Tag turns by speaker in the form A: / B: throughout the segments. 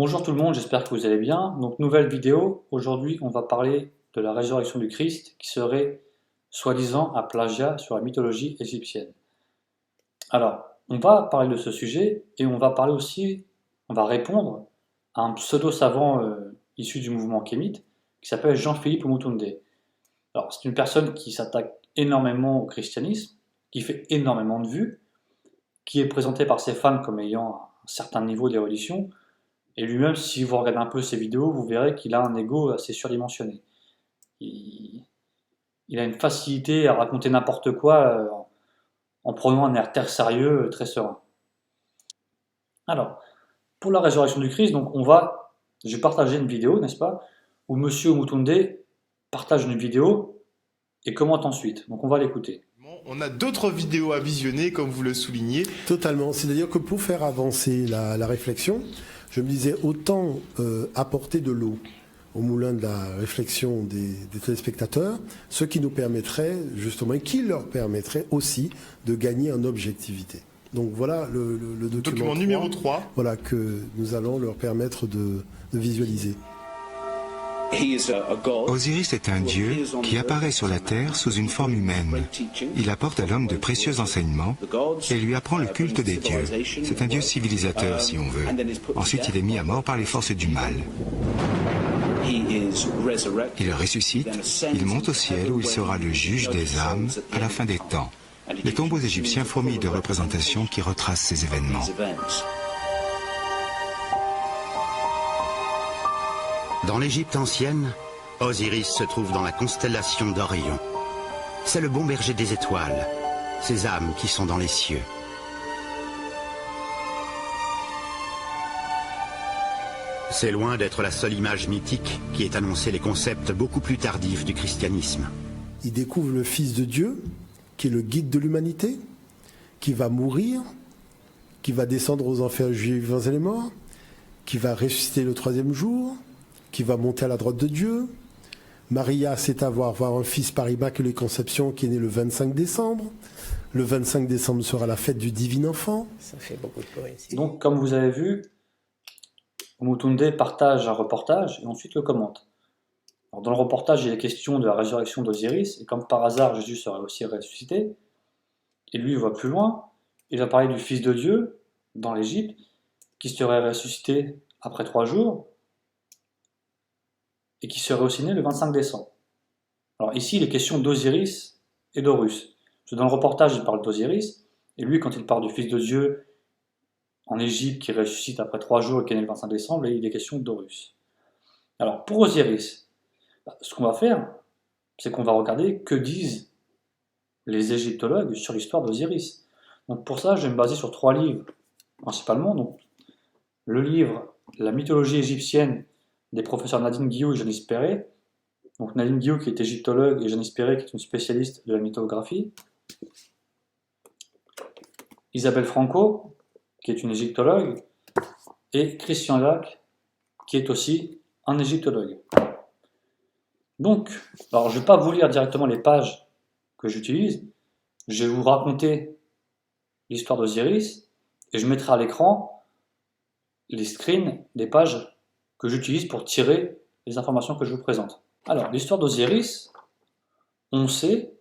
A: Bonjour tout le monde, j'espère que vous allez bien. Donc nouvelle vidéo, aujourd'hui on va parler de la résurrection du Christ qui serait soi-disant un plagiat sur la mythologie égyptienne. Alors, on va parler de ce sujet et on va parler aussi, on va répondre à un pseudo-savant issu du mouvement kémite qui s'appelle Jean-Philippe Omotunde. Alors c'est une personne qui s'attaque énormément au christianisme, qui fait énormément de vues, qui est présenté par ses fans comme ayant un certain niveau d'érudition. Et lui-même, si vous regardez un peu ses vidéos, vous verrez qu'il a un ego assez surdimensionné. Il, il a une facilité à raconter n'importe quoi en prenant un air terre sérieux, très serein. Alors, pour la résurrection du Christ, donc je vais partager une vidéo, n'est-ce pas, où Monsieur Omotunde partage une vidéo et commente ensuite. Donc on va l'écouter.
B: On a d'autres vidéos à visionner, comme vous le soulignez.
C: Totalement. C'est-à-dire que pour faire avancer la réflexion, je me disais autant apporter de l'eau au moulin de la réflexion des téléspectateurs, ce qui nous permettrait justement, et qui leur permettrait aussi de gagner en objectivité. Donc voilà le document
B: numéro 3.
C: Voilà, que nous allons leur permettre de visualiser.
D: Osiris est un dieu qui apparaît sur la terre sous une forme humaine. Il apporte à l'homme de précieux enseignements et lui apprend le culte des dieux. C'est un dieu civilisateur, si on veut. Ensuite, il est mis à mort par les forces du mal. Il ressuscite, il monte au ciel où il sera le juge des âmes à la fin des temps. Les tombeaux égyptiens fourmillent de représentations qui retracent ces événements.
E: Dans l'Égypte ancienne, Osiris se trouve dans la constellation d'Orion. C'est le bon berger des étoiles, ces âmes qui sont dans les cieux. C'est loin d'être la seule image mythique qui ait annoncé les concepts beaucoup plus tardifs du christianisme.
C: Il découvre le Fils de Dieu, qui est le guide de l'humanité, qui va mourir, qui va descendre aux enfers vivants et les morts, qui va ressusciter le troisième jour, qui va monter à la droite de Dieu. Maria sait avoir un fils par Immaculée Conception qui est né le 25 décembre. Le 25 décembre sera la fête du divin enfant.
F: Ça fait beaucoup de poésie.
A: Donc comme vous avez vu, Omotunde partage un reportage et ensuite le commente. Alors, dans le reportage, il est question de la résurrection d'Osiris, et comme par hasard, Jésus serait aussi ressuscité. Et lui, il va plus loin, il va parler du Fils de Dieu, dans l'Égypte, qui serait ressuscité après 3 jours, et qui serait aussi né le 25 décembre. Alors ici, il est question d'Osiris et d'Horus. Parce que dans le reportage, il parle d'Osiris, et lui, quand il parle du Fils de Dieu en Égypte, qui ressuscite après 3 jours et qui est né le 25 décembre, il est question d'Horus. Alors, pour Osiris, ce qu'on va faire, c'est qu'on va regarder que disent les égyptologues sur l'histoire d'Osiris. Donc pour ça, je vais me baser sur 3 livres, principalement. Donc, le livre « La mythologie égyptienne » des professeurs Nadine Guillou et Janice Perret. Donc Nadine Guillou qui est égyptologue et Janice Perret qui est une spécialiste de la mythographie. Isabelle Franco qui est une égyptologue et Christian Lac qui est aussi un égyptologue. Donc, alors je ne vais pas vous lire directement les pages que j'utilise, je vais vous raconter l'histoire d'Osiris et je mettrai à l'écran les screens des pages que j'utilise pour tirer les informations que je vous présente. Alors, l'histoire d'Osiris, on sait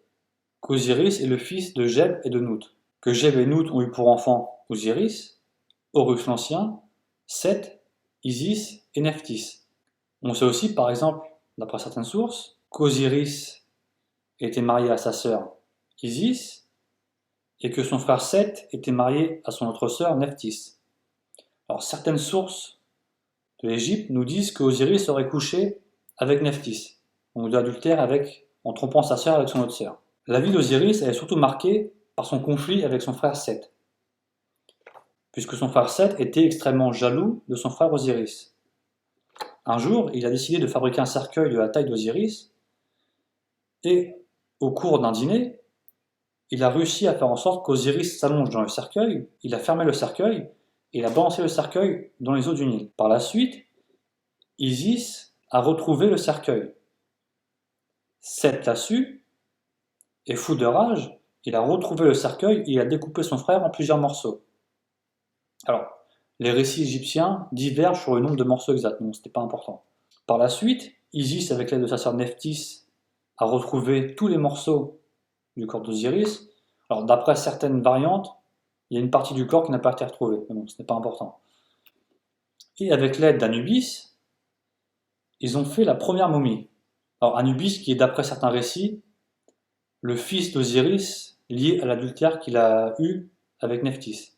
A: qu'Osiris est le fils de Geb et de Nout, que Geb et Nout ont eu pour enfants Osiris, Horus l'Ancien, Seth, Isis et Nephthys. On sait aussi, par exemple, d'après certaines sources, qu'Osiris était marié à sa sœur Isis et que son frère Seth était marié à son autre sœur Nephthys. Alors, certaines sources de l'Égypte nous disent qu'Osiris aurait couché avec Nephthys, donc de l'adultère en trompant sa sœur avec son autre sœur. La vie d'Osiris est surtout marquée par son conflit avec son frère Seth, puisque son frère Seth était extrêmement jaloux de son frère Osiris. Un jour, il a décidé de fabriquer un cercueil de la taille d'Osiris, et au cours d'un dîner, il a réussi à faire en sorte qu'Osiris s'allonge dans le cercueil, il a fermé le cercueil, et il a balancé le cercueil dans les eaux du Nil. Par la suite, Isis a retrouvé le cercueil. Seth l'a su, et fou de rage, il a retrouvé le cercueil et il a découpé son frère en plusieurs morceaux. Alors, les récits égyptiens divergent sur le nombre de morceaux exacts, donc c'était pas important. Par la suite, Isis, avec l'aide de sa sœur Nephthys, a retrouvé tous les morceaux du corps d'Osiris. Alors d'après certaines variantes, il y a une partie du corps qui n'a pas été retrouvée, mais bon, ce n'est pas important. Et avec l'aide d'Anubis, ils ont fait la première momie. Alors Anubis, qui est d'après certains récits, le fils d'Osiris lié à l'adultère qu'il a eu avec Nephthys.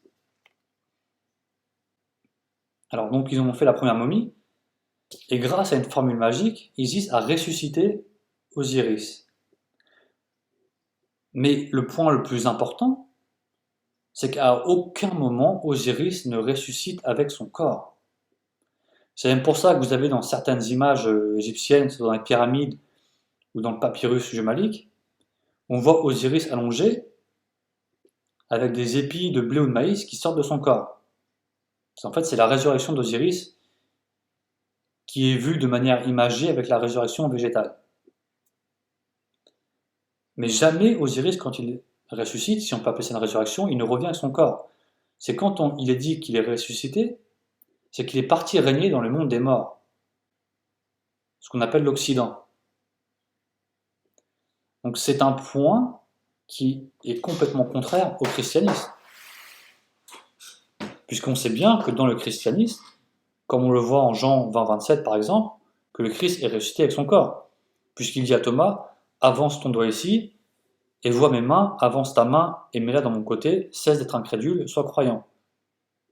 A: Alors donc ils ont fait la première momie, et grâce à une formule magique, Isis a ressuscité Osiris. Mais le point le plus important, c'est qu'à aucun moment Osiris ne ressuscite avec son corps. C'est même pour ça que vous avez dans certaines images égyptiennes, dans les pyramides ou dans le papyrus jumalique, on voit Osiris allongé avec des épis de blé ou de maïs qui sortent de son corps. En fait, c'est la résurrection d'Osiris qui est vue de manière imagée avec la résurrection végétale. Mais jamais Osiris, quand il ressuscite, si on peut appeler ça une résurrection, il ne revient avec son corps. C'est quand il est dit qu'il est ressuscité, c'est qu'il est parti régner dans le monde des morts, ce qu'on appelle l'Occident. Donc c'est un point qui est complètement contraire au christianisme. Puisqu'on sait bien que dans le christianisme, comme on le voit en Jean 20-27 par exemple, que le Christ est ressuscité avec son corps. Puisqu'il dit à Thomas, avance ton doigt ici, et vois mes mains, avance ta main et mets-la dans mon côté, cesse d'être incrédule, sois croyant.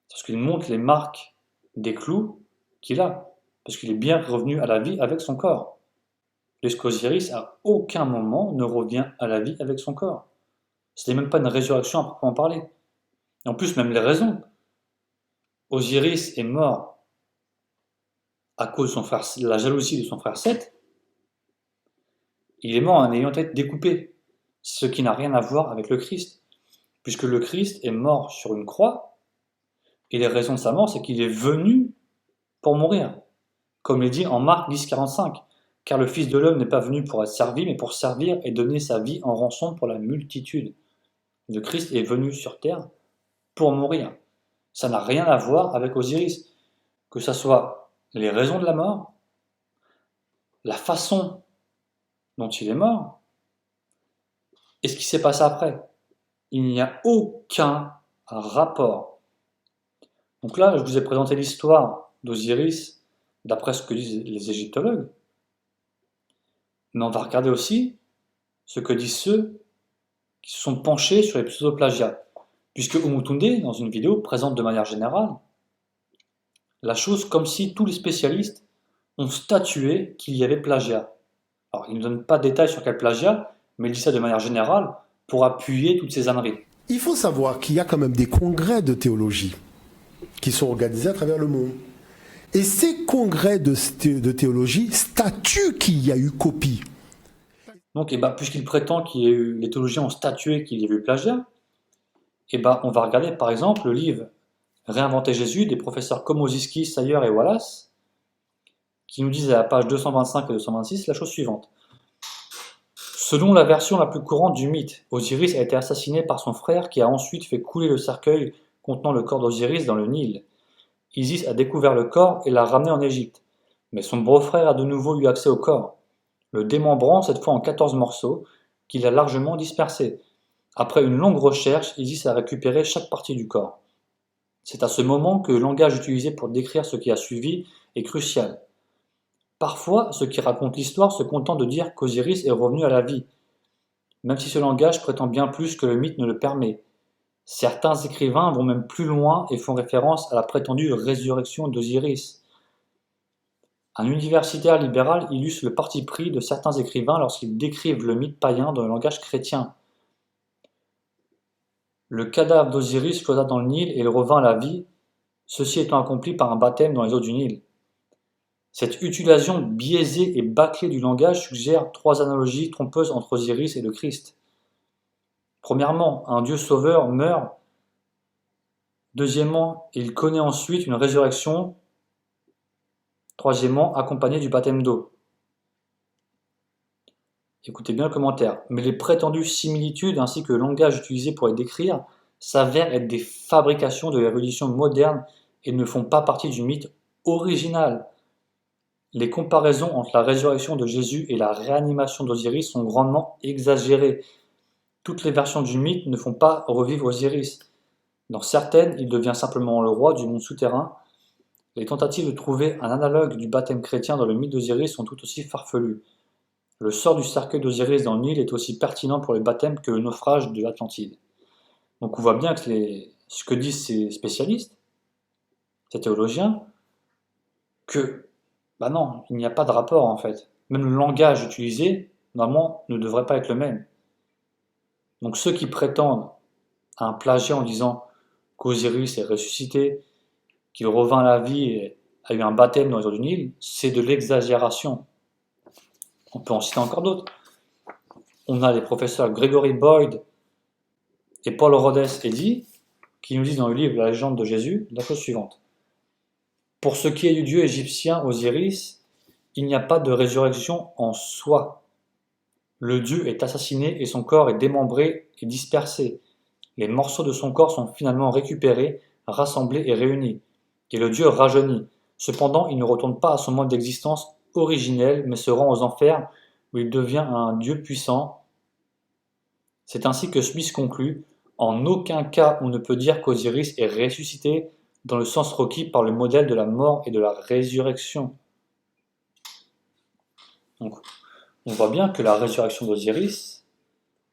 A: Parce qu'il montre les marques des clous qu'il a, parce qu'il est bien revenu à la vie avec son corps. L'Osiriris à aucun moment ne revient à la vie avec son corps. Ce n'est même pas une résurrection à proprement parler. Et en plus, même les raisons. Osiris est mort à cause de son frère, la jalousie de son frère Seth. Il est mort en ayant été découpé, ce qui n'a rien à voir avec le Christ, puisque le Christ est mort sur une croix, et les raisons de sa mort, c'est qu'il est venu pour mourir, comme il est dit en Marc 10,45, car le Fils de l'homme n'est pas venu pour être servi, mais pour servir et donner sa vie en rançon pour la multitude. Le Christ est venu sur terre pour mourir. Ça n'a rien à voir avec Osiris, que ce soit les raisons de la mort, la façon dont il est mort, et ce qui s'est passé après. Il n'y a aucun rapport. Donc là, je vous ai présenté l'histoire d'Osiris, d'après ce que disent les égyptologues, mais on va regarder aussi ce que disent ceux qui se sont penchés sur les pseudo-plagiats, puisque Umutunde, dans une vidéo, présente de manière générale la chose comme si tous les spécialistes ont statué qu'il y avait plagiat. Alors, il ne donne pas de détails sur quel plagiat, mais il dit ça de manière générale pour appuyer toutes ces âneries.
C: Il faut savoir qu'il y a quand même des congrès de théologie qui sont organisés à travers le monde. Et ces congrès de théologie statuent qu'il y a eu copie.
A: Donc, puisqu'il prétend les théologiens ont statué qu'il y a eu plagiat, on va regarder par exemple le livre Réinventer Jésus des professeurs Komoziski, Sayer et Wallace, qui nous disent à la page 225 et 226 la chose suivante. Selon la version la plus courante du mythe, Osiris a été assassiné par son frère qui a ensuite fait couler le cercueil contenant le corps d'Osiris dans le Nil. Isis a découvert le corps et l'a ramené en Égypte, mais son beau-frère a de nouveau eu accès au corps, le démembrant cette fois en 14 morceaux qu'il a largement dispersés. Après une longue recherche, Isis a récupéré chaque partie du corps. C'est à ce moment que le langage utilisé pour décrire ce qui a suivi est crucial. Parfois, ceux qui racontent l'histoire se contentent de dire qu'Osiris est revenu à la vie, même si ce langage prétend bien plus que le mythe ne le permet. Certains écrivains vont même plus loin et font référence à la prétendue résurrection d'Osiris. Un universitaire libéral illustre le parti pris de certains écrivains lorsqu'ils décrivent le mythe païen dans le langage chrétien. Le cadavre d'Osiris flotta dans le Nil et il revint à la vie, ceci étant accompli par un baptême dans les eaux du Nil. Cette utilisation biaisée et bâclée du langage suggère trois analogies trompeuses entre Osiris et le Christ. Premièrement, un Dieu sauveur meurt. Deuxièmement, il connaît ensuite une résurrection. Troisièmement, accompagné du baptême d'eau. Écoutez bien le commentaire. Mais les prétendues similitudes ainsi que le langage utilisé pour les décrire s'avèrent être des fabrications de l'érudition moderne et ne font pas partie du mythe original. Les comparaisons entre la résurrection de Jésus et la réanimation d'Osiris sont grandement exagérées. Toutes les versions du mythe ne font pas revivre Osiris. Dans certaines, il devient simplement le roi du monde souterrain. Les tentatives de trouver un analogue du baptême chrétien dans le mythe d'Osiris sont tout aussi farfelues. Le sort du cercueil d'Osiris dans le Nil est aussi pertinent pour le baptême que le naufrage de l'Atlantide. Donc on voit bien que ce que disent ces spécialistes, ces théologiens, que non, il n'y a pas de rapport en fait. Même le langage utilisé, normalement, ne devrait pas être le même. Donc ceux qui prétendent à un plagiat en disant qu'Osiris est ressuscité, qu'il revint à la vie et a eu un baptême dans les eaux du Nil, c'est de l'exagération. On peut en citer encore d'autres. On a les professeurs Gregory Boyd et Paul Rhodes Eddy qui nous disent dans le livre La légende de Jésus la chose suivante. Pour ce qui est du dieu égyptien Osiris, il n'y a pas de résurrection en soi. Le dieu est assassiné et son corps est démembré et dispersé. Les morceaux de son corps sont finalement récupérés, rassemblés et réunis. Et le dieu rajeunit. Cependant, il ne retourne pas à son mode d'existence originel, mais se rend aux enfers où il devient un dieu puissant. C'est ainsi que Smith conclut, en aucun cas on ne peut dire qu'Osiris est ressuscité dans le sens requis par le modèle de la mort et de la résurrection. Donc, on voit bien que la résurrection d'Osiris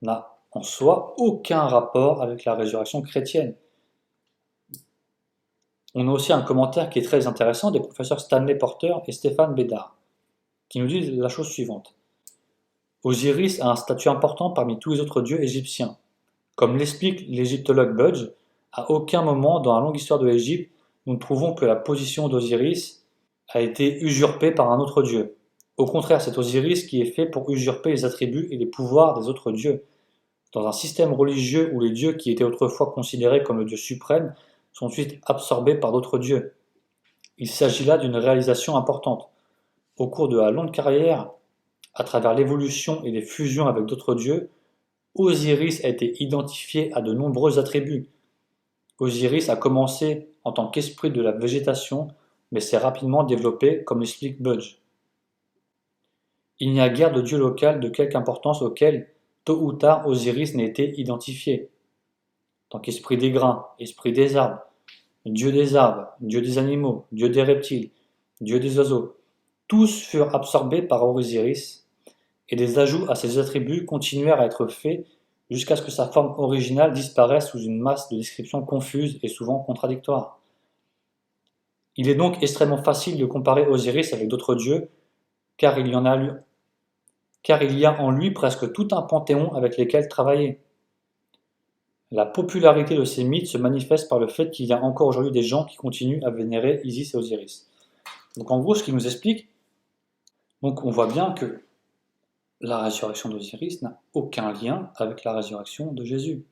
A: n'a en soi aucun rapport avec la résurrection chrétienne. On a aussi un commentaire qui est très intéressant des professeurs Stanley Porter et Stéphane Bédard, qui nous disent la chose suivante. Osiris a un statut important parmi tous les autres dieux égyptiens. Comme l'explique l'égyptologue Budge, à aucun moment dans la longue histoire de l'Égypte, nous ne trouvons que la position d'Osiris a été usurpée par un autre dieu. Au contraire, c'est Osiris qui est fait pour usurper les attributs et les pouvoirs des autres dieux. Dans un système religieux où les dieux qui étaient autrefois considérés comme le dieu suprême sont ensuite absorbés par d'autres dieux. Il s'agit là d'une réalisation importante. Au cours de la longue carrière, à travers l'évolution et les fusions avec d'autres dieux, Osiris a été identifié à de nombreux attributs. Osiris a commencé en tant qu'esprit de la végétation, mais s'est rapidement développé, comme l'explique Budge. Il n'y a guère de dieu local de quelque importance auquel, tôt ou tard, Osiris n'ait été identifié. En tant qu'esprit des grains, esprit des arbres, dieu des animaux, dieu des reptiles, dieu des oiseaux, tous furent absorbés par Osiris, et des ajouts à ces attributs continuèrent à être faits jusqu'à ce que sa forme originale disparaisse sous une masse de descriptions confuses et souvent contradictoires. Il est donc extrêmement facile de comparer Osiris avec d'autres dieux, car il y a en lui presque tout un panthéon avec lesquels travailler. La popularité de ces mythes se manifeste par le fait qu'il y a encore aujourd'hui des gens qui continuent à vénérer Isis et Osiris. Donc en gros, ce qui nous explique, donc on voit bien que la résurrection d'Osiris n'a aucun lien avec la résurrection de Jésus.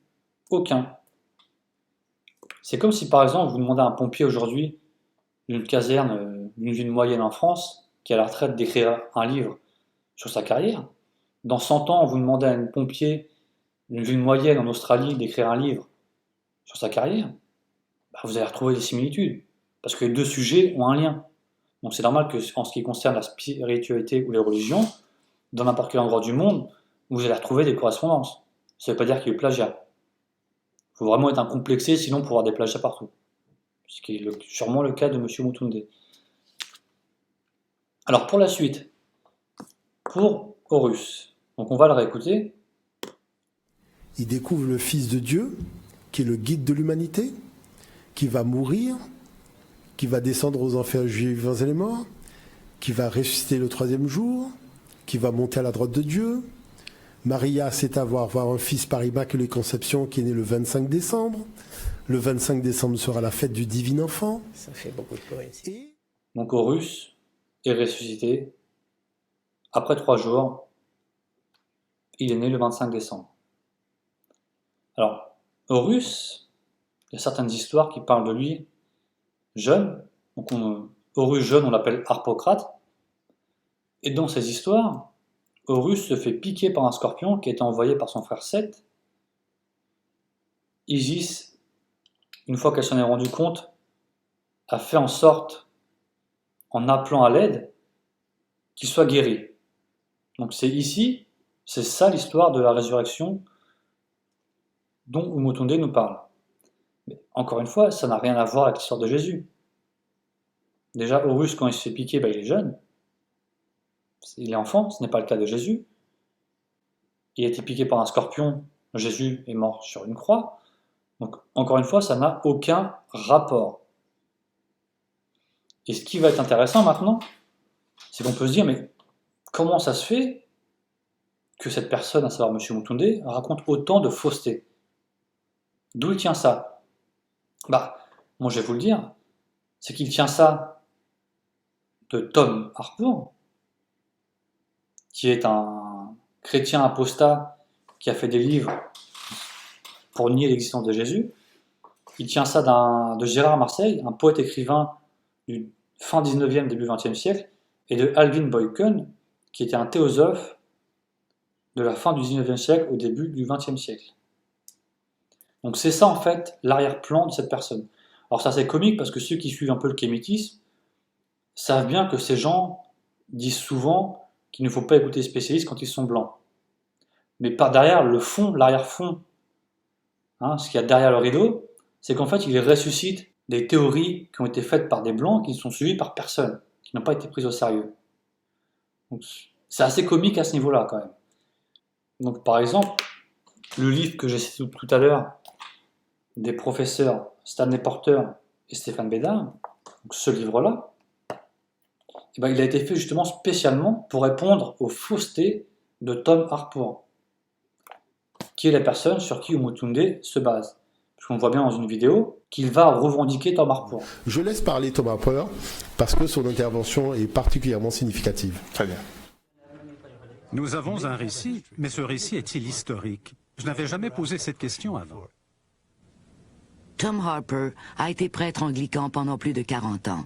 A: Aucun. C'est comme si par exemple vous demandez à un pompier aujourd'hui d'une caserne, d'une ville moyenne en France, qui est à la retraite d'écrire un livre sur sa carrière. Dans 100 ans, vous demandez à un pompier d'une ville moyenne en Australie d'écrire un livre sur sa carrière, vous allez retrouver des similitudes, parce que les deux sujets ont un lien. Donc c'est normal que, en ce qui concerne la spiritualité ou les religions, dans n'importe quel endroit du monde, vous allez retrouver des correspondances. Ça ne veut pas dire qu'il y a eu plagiat. Il faut vraiment être un complexé, sinon pour avoir des plagiats partout. Ce qui est sûrement le cas de M. Mutunde. Alors pour la suite, pour Horus, donc on va le réécouter.
C: Il découvre le Fils de Dieu, qui est le guide de l'humanité, qui va mourir, qui va descendre aux enfers vivants et les morts, qui va ressusciter le troisième jour, qui va monter à la droite de Dieu. Maria sait avoir un fils par Immaculée Conception qui est né le 25 décembre. Le 25 décembre sera la fête du divin enfant.
F: Ça fait beaucoup de poésie.
A: Donc Horus est ressuscité. Après 3 jours, il est né le 25 décembre. Alors, Horus, il y a certaines histoires qui parlent de lui jeune. Donc Horus jeune, on l'appelle Harpocrate. Et dans ces histoires, Horus se fait piquer par un scorpion qui est envoyé par son frère Seth. Isis, une fois qu'elle s'en est rendue compte, a fait en sorte, en appelant à l'aide, qu'il soit guéri. Donc c'est ici, c'est ça l'histoire de la résurrection dont Umutunde nous parle. Mais encore une fois, ça n'a rien à voir avec l'histoire de Jésus. Déjà, Horus, quand il se fait piquer, il est jeune. Il est enfant, ce n'est pas le cas de Jésus. Il a été piqué par un scorpion, Jésus est mort sur une croix. Donc, encore une fois, ça n'a aucun rapport. Et ce qui va être intéressant maintenant, c'est qu'on peut se dire, mais comment ça se fait que cette personne, à savoir M. Umutunde, raconte autant de fausseté? D'où il tient ça? Moi je vais vous le dire, c'est qu'il tient ça de Tom Harpur, qui est un chrétien apostat qui a fait des livres pour nier l'existence de Jésus. Il tient ça de Gérard Marseille, un poète écrivain du fin 19e, début 20e siècle, et de Alvin Boyken, qui était un théosophe de la fin du 19e siècle au début du 20e siècle. Donc c'est ça en fait l'arrière-plan de cette personne. Alors ça c'est comique parce que ceux qui suivent un peu le kémétisme savent bien que ces gens disent souvent qu'il ne faut pas écouter les spécialistes quand ils sont blancs. Mais par derrière le fond, l'arrière-fond, ce qu'il y a derrière le rideau, c'est qu'en fait ils ressuscitent des théories qui ont été faites par des blancs qui ne sont suivies par personne, qui n'ont pas été prises au sérieux. Donc, c'est assez comique à ce niveau-là quand même. Donc par exemple, le livre que j'ai cité tout à l'heure des professeurs Stanley Porter et Stéphane Bédard, donc ce livre-là, il a été fait justement spécialement pour répondre aux faussetés de Tom Harpur, qui est la personne sur qui Umutunde se base. Parce qu'on voit bien dans une vidéo qu'il va revendiquer Tom Harpur.
C: Je laisse parler Tom Harpur parce que son intervention est particulièrement significative.
B: Très bien.
G: Nous avons un récit, mais ce récit est-il historique? Je n'avais jamais posé cette question avant.
H: Tom Harpur a été prêtre anglican pendant plus de 40 ans.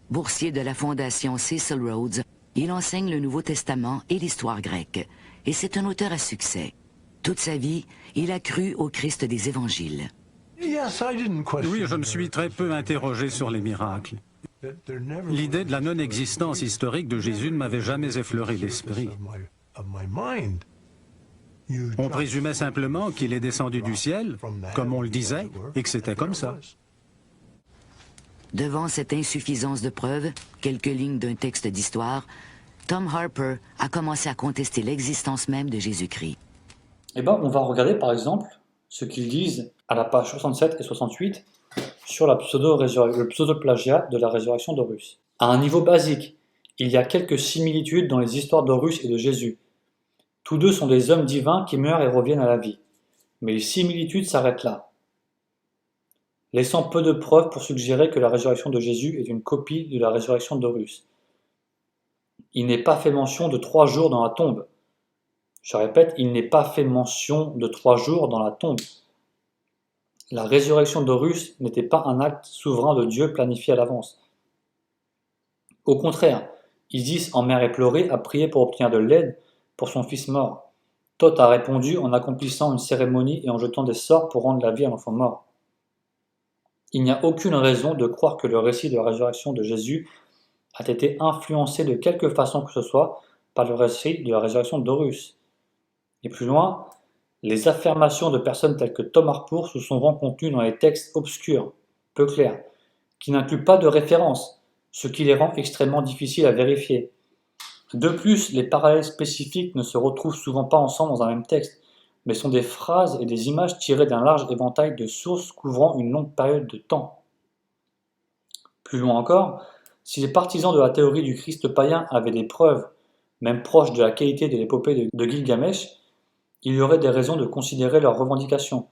H: Boursier de la fondation Cecil Rhodes, il enseigne le Nouveau Testament et l'histoire grecque. Et c'est un auteur à succès. Toute sa vie, il a cru au Christ des évangiles.
G: Oui, je me suis très peu interrogé sur les miracles. L'idée de la non-existence historique de Jésus ne m'avait jamais effleuré l'esprit. On présumait simplement qu'il est descendu du ciel, comme on le disait, et que c'était comme ça.
H: Devant cette insuffisance de preuves, quelques lignes d'un texte d'histoire, Tom Harpur a commencé à contester l'existence même de Jésus-Christ.
A: On va regarder par exemple ce qu'ils disent à la page 67 et 68 sur le pseudo-plagiat de la résurrection d'Horus. À un niveau basique, il y a quelques similitudes dans les histoires d'Horus et de Jésus. Tous deux sont des hommes divins qui meurent et reviennent à la vie. Mais les similitudes s'arrêtent là, laissant peu de preuves pour suggérer que la résurrection de Jésus est une copie de la résurrection d'Horus. Il n'est pas fait mention de 3 jours dans la tombe. Je répète, il n'est pas fait mention de 3 jours dans la tombe. La résurrection d'Horus n'était pas un acte souverain de Dieu planifié à l'avance. Au contraire, Isis, en mer éplorée, a prié pour obtenir de l'aide pour son fils mort. Thoth a répondu en accomplissant une cérémonie et en jetant des sorts pour rendre la vie à l'enfant mort. Il n'y a aucune raison de croire que le récit de la résurrection de Jésus a été influencé de quelque façon que ce soit par le récit de la résurrection d'Horus. Et plus loin, les affirmations de personnes telles que Tom Harpur se sont contenues dans les textes obscurs, peu clairs, qui n'incluent pas de référence, ce qui les rend extrêmement difficiles à vérifier. De plus, les parallèles spécifiques ne se retrouvent souvent pas ensemble dans un même texte, mais sont des phrases et des images tirées d'un large éventail de sources couvrant une longue période de temps. Plus loin encore, si les partisans de la théorie du Christ païen avaient des preuves, même proches de la qualité de l'épopée de Gilgamesh, il y aurait des raisons de considérer leurs revendications.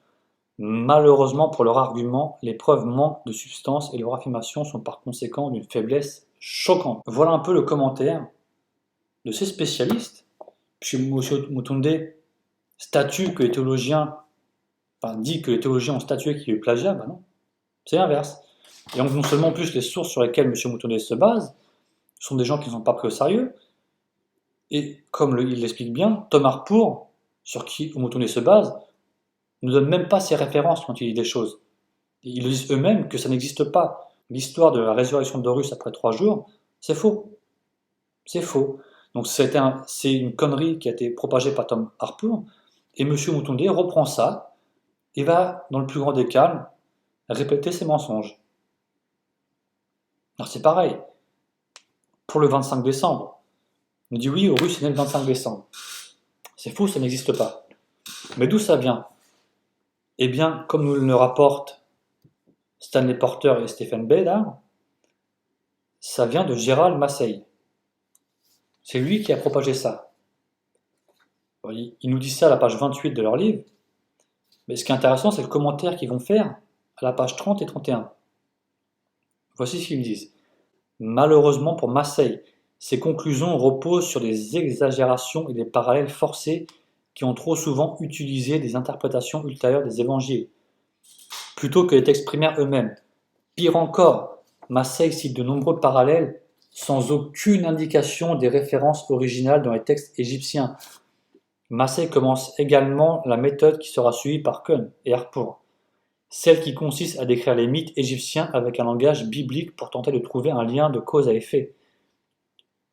A: Malheureusement pour leur argument, les preuves manquent de substance et leurs affirmations sont par conséquent d'une faiblesse choquante. Voilà un peu le commentaire de ces spécialistes. Puis Umutunde statue que les théologiens, dit que les théologiens ont statué qu'il y a eu plagiat, non, c'est l'inverse. Et donc non seulement en plus les sources sur lesquelles M. Umutunde se base sont des gens qui ne sont pas pris au sérieux, et comme il l'explique bien, Tom Harpur, sur qui Umutunde se base, ne donne même pas ses références quand il dit des choses. Ils le disent eux-mêmes que ça n'existe pas. l'histoire de la résurrection d'Horus après 3 jours, c'est faux. C'est faux. Donc c'est une connerie qui a été propagée par Tom Harpur, et M. Moutoundé reprend ça, et va, dans le plus grand des calmes, répéter ses mensonges. Alors c'est pareil, pour le 25 décembre, on dit oui, Horus est né le 25 décembre. C'est faux, ça n'existe pas. Mais d'où ça vient? Eh bien, comme nous le rapportent Stanley Porter et Stephen Bedard, ça vient de Gérald Massey. C'est lui qui a propagé ça. Il nous dit ça à la page 28 de leur livre, mais ce qui est intéressant, c'est le commentaire qu'ils vont faire à la page 30 et 31. Voici ce qu'ils me disent. Malheureusement pour Massey, ses conclusions reposent sur des exagérations et des parallèles forcés qui ont trop souvent utilisé des interprétations ultérieures des évangiles, plutôt que les textes primaires eux-mêmes. Pire encore, Massey cite de nombreux parallèles sans aucune indication des références originales dans les textes égyptiens. Massey commence également la méthode qui sera suivie par Cohn et Harpur, celle qui consiste à décrire les mythes égyptiens avec un langage biblique pour tenter de trouver un lien de cause à effet.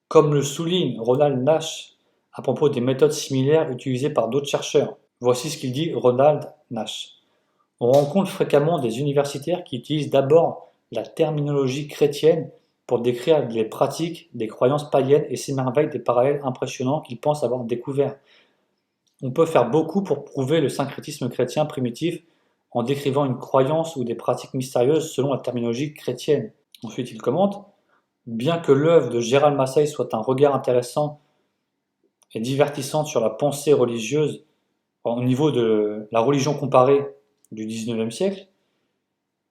A: Comme le souligne Ronald Nash à propos des méthodes similaires utilisées par d'autres chercheurs. Voici ce qu'il dit Ronald Nash. On rencontre fréquemment des universitaires qui utilisent d'abord la terminologie chrétienne pour décrire les pratiques des croyances païennes et s'émerveillent des parallèles impressionnants qu'ils pensent avoir découverts. On peut faire beaucoup pour prouver le syncrétisme chrétien primitif en décrivant une croyance ou des pratiques mystérieuses selon la terminologie chrétienne. Ensuite, il commente « Bien que l'œuvre de Gérald Massey soit un regard intéressant et divertissant sur la pensée religieuse au niveau de la religion comparée du XIXe siècle,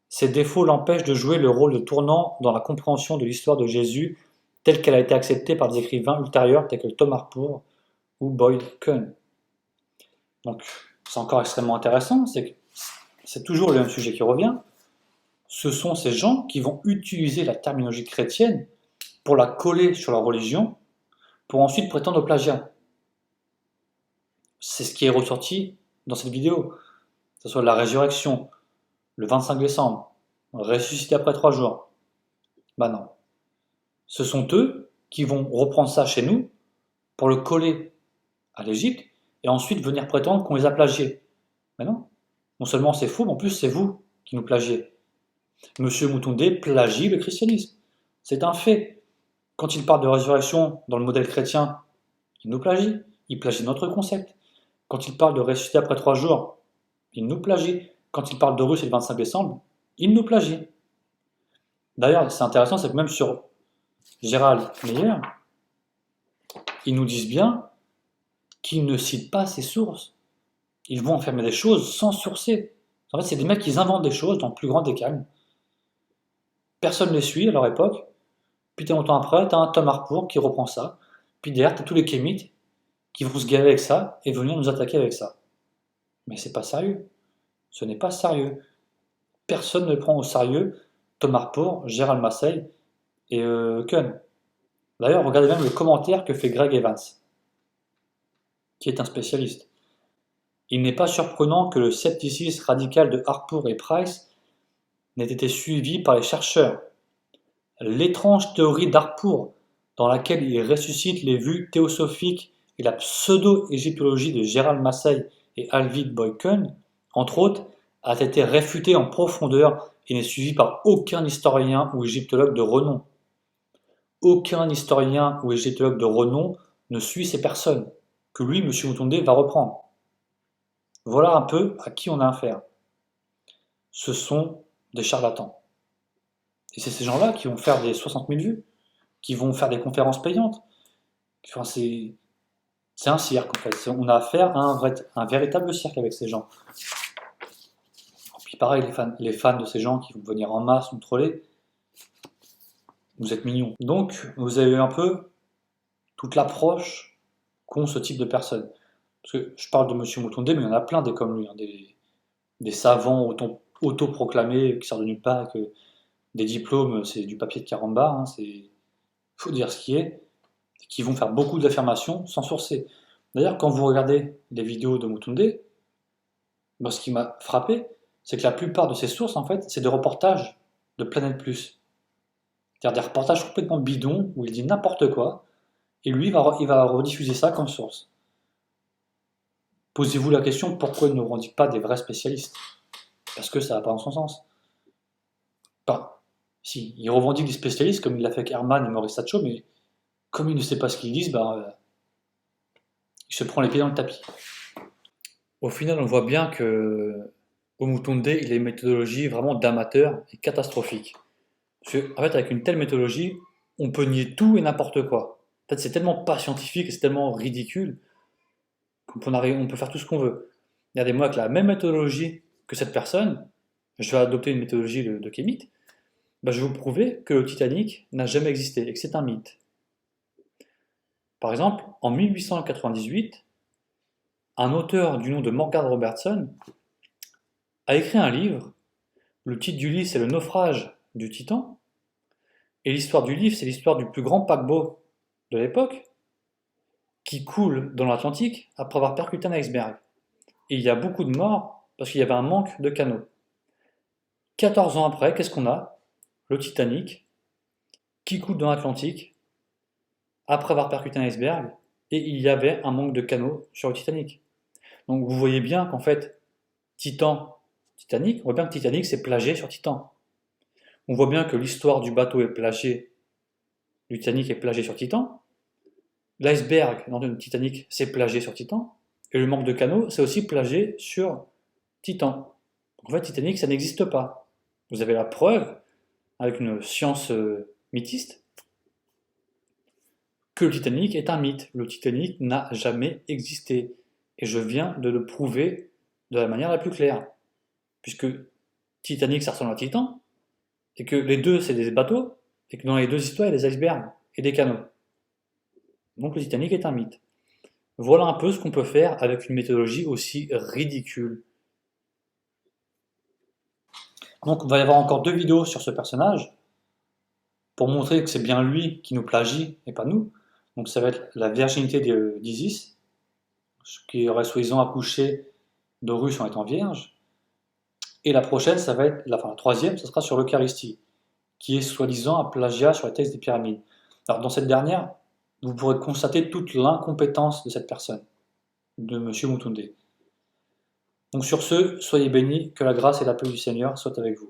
A: ses défauts l'empêchent de jouer le rôle de tournant dans la compréhension de l'histoire de Jésus telle qu'elle a été acceptée par des écrivains ultérieurs tels que Tom Harpur ou Boyd Cohn. » Donc, c'est encore extrêmement intéressant, c'est toujours le même sujet qui revient. Ce sont ces gens qui vont utiliser la terminologie chrétienne pour la coller sur leur religion, pour ensuite prétendre au plagiat. C'est ce qui est ressorti dans cette vidéo. Que ce soit la résurrection, le 25 décembre, ressuscité après 3 jours. Ben non. Ce sont eux qui vont reprendre ça chez nous pour le coller à l'Égypte et ensuite venir prétendre qu'on les a plagiés. Mais non. Non seulement c'est faux, mais en plus c'est vous qui nous plagiez. Monsieur Moutoundé plagie le christianisme. C'est un fait. Quand il parle de résurrection dans le modèle chrétien, il nous plagie. Il plagie notre concept. Quand il parle de ressusciter après 3 jours, il nous plagie. Quand il parle d'Horus et le 25 décembre, il nous plagie. D'ailleurs, c'est intéressant, c'est que même sur Gérald Meyer, ils nous disent bien qu'ils ne citent pas ces sources. Ils vont enfermer des choses sans sourcer. En fait, c'est des mecs qui inventent des choses dans le plus grand des calmes. Personne ne les suit à leur époque. Puis longtemps après, tu as un Tom Harpur qui reprend ça. Puis derrière, tu as tous les kémites qui vont se gaver avec ça et venir nous attaquer avec ça. Mais c'est pas sérieux. Ce n'est pas sérieux. Personne ne le prend au sérieux. Tom Harpur, Gérald Massey et Cohn. D'ailleurs, regardez même le commentaire que fait Greg Evans, qui est un spécialiste. Il n'est pas surprenant que le scepticisme radical de Harpur et Price n'ait été suivi par les chercheurs. L'étrange théorie d'Harpur, dans laquelle il ressuscite les vues théosophiques et la pseudo-égyptologie de Gérald Massey et Alvin Boyd Cohn, entre autres, a été réfutée en profondeur et n'est suivie par aucun historien ou égyptologue de renom. Aucun historien ou égyptologue de renom ne suit ces personnes, que lui, M. Moutoundé, va reprendre. Voilà un peu à qui on a affaire. Ce sont des charlatans. Et c'est ces gens-là qui vont faire des 60 000 vues, qui vont faire des conférences payantes. Enfin, c'est un cirque, en fait. On a affaire à un véritable cirque avec ces gens. Et puis pareil, les fans de ces gens qui vont venir en masse nous troller, vous êtes mignons. Donc, vous avez eu un peu toute l'approche qu'ont ce type de personnes. Parce que je parle de M. Moutoundé, mais il y en a plein des comme lui, hein, des savants autoproclamés qui sortent de nulle part, que des diplômes, c'est du papier de carambar, hein, faut dire ce qui est, qui vont faire beaucoup d'affirmations sans sourcer. D'ailleurs, quand vous regardez les vidéos de Moutoundé, ce qui m'a frappé, c'est que la plupart de ces sources, en fait, c'est des reportages de Planète Plus. C'est-à-dire des reportages complètement bidons où il dit n'importe quoi, et lui il va rediffuser ça comme source. Posez-vous la question, pourquoi il ne revendique pas des vrais spécialistes? Parce que ça va pas dans son sens. Enfin, si, il revendique des spécialistes comme il l'a fait avec Herman et Maurice Sacho, mais comme il ne sait pas ce qu'ils disent, il se prend les pieds dans le tapis. Au final, on voit bien que Omotunde, il a une méthodologie vraiment d'amateur et catastrophique. Parce que, en fait, avec une telle méthodologie, on peut nier tout et n'importe quoi. En fait, c'est tellement pas scientifique et c'est tellement ridicule on peut faire tout ce qu'on veut. Regardez-moi, avec la même méthodologie que cette personne, je vais adopter une méthodologie de Kémite, je vais vous prouver que le Titanic n'a jamais existé et que c'est un mythe. Par exemple, en 1898, un auteur du nom de Morgan Robertson a écrit un livre. Le titre du livre, c'est Le naufrage du Titan. Et l'histoire du livre, c'est l'histoire du plus grand paquebot de l'époque qui coule dans l'Atlantique après avoir percuté un iceberg. Et il y a beaucoup de morts parce qu'il y avait un manque de canaux. 14 ans après, qu'est-ce qu'on a? Le Titanic qui coule dans l'Atlantique après avoir percuté un iceberg et il y avait un manque de canaux sur le Titanic. Donc vous voyez bien qu'en fait, Titanic, on voit bien que Titanic c'est plagié sur Titan. On voit bien que l'histoire du bateau est plagiée, du Titanic est plagié sur Titan. L'iceberg dans le Titanic c'est plagié sur Titan. Et le manque de canaux c'est aussi plagié sur Titan. En fait, Titanic ça n'existe pas. Vous avez la preuve, avec une science mythiste, que le Titanic est un mythe. Le Titanic n'a jamais existé. Et je viens de le prouver de la manière la plus claire. Puisque Titanic, ça ressemble à Titan, et que les deux, c'est des bateaux, et que dans les deux histoires, il y a des icebergs et des canaux. Donc le Titanic est un mythe. Voilà un peu ce qu'on peut faire avec une méthodologie aussi ridicule. Donc il va y avoir encore 2 vidéos sur ce personnage, pour montrer que c'est bien lui qui nous plagie, et pas nous. Donc ça va être la virginité d'Isis, qui aurait soi-disant accouché d'Horus en étant vierge. Et la prochaine, ça va être, la troisième, ça sera sur l'Eucharistie, qui est soi-disant un plagiat sur les textes des pyramides. Alors dans cette dernière, vous pourrez constater toute l'incompétence de cette personne, de M. Omotunde. Donc sur ce, soyez bénis, que la grâce et la paix du Seigneur soient avec vous.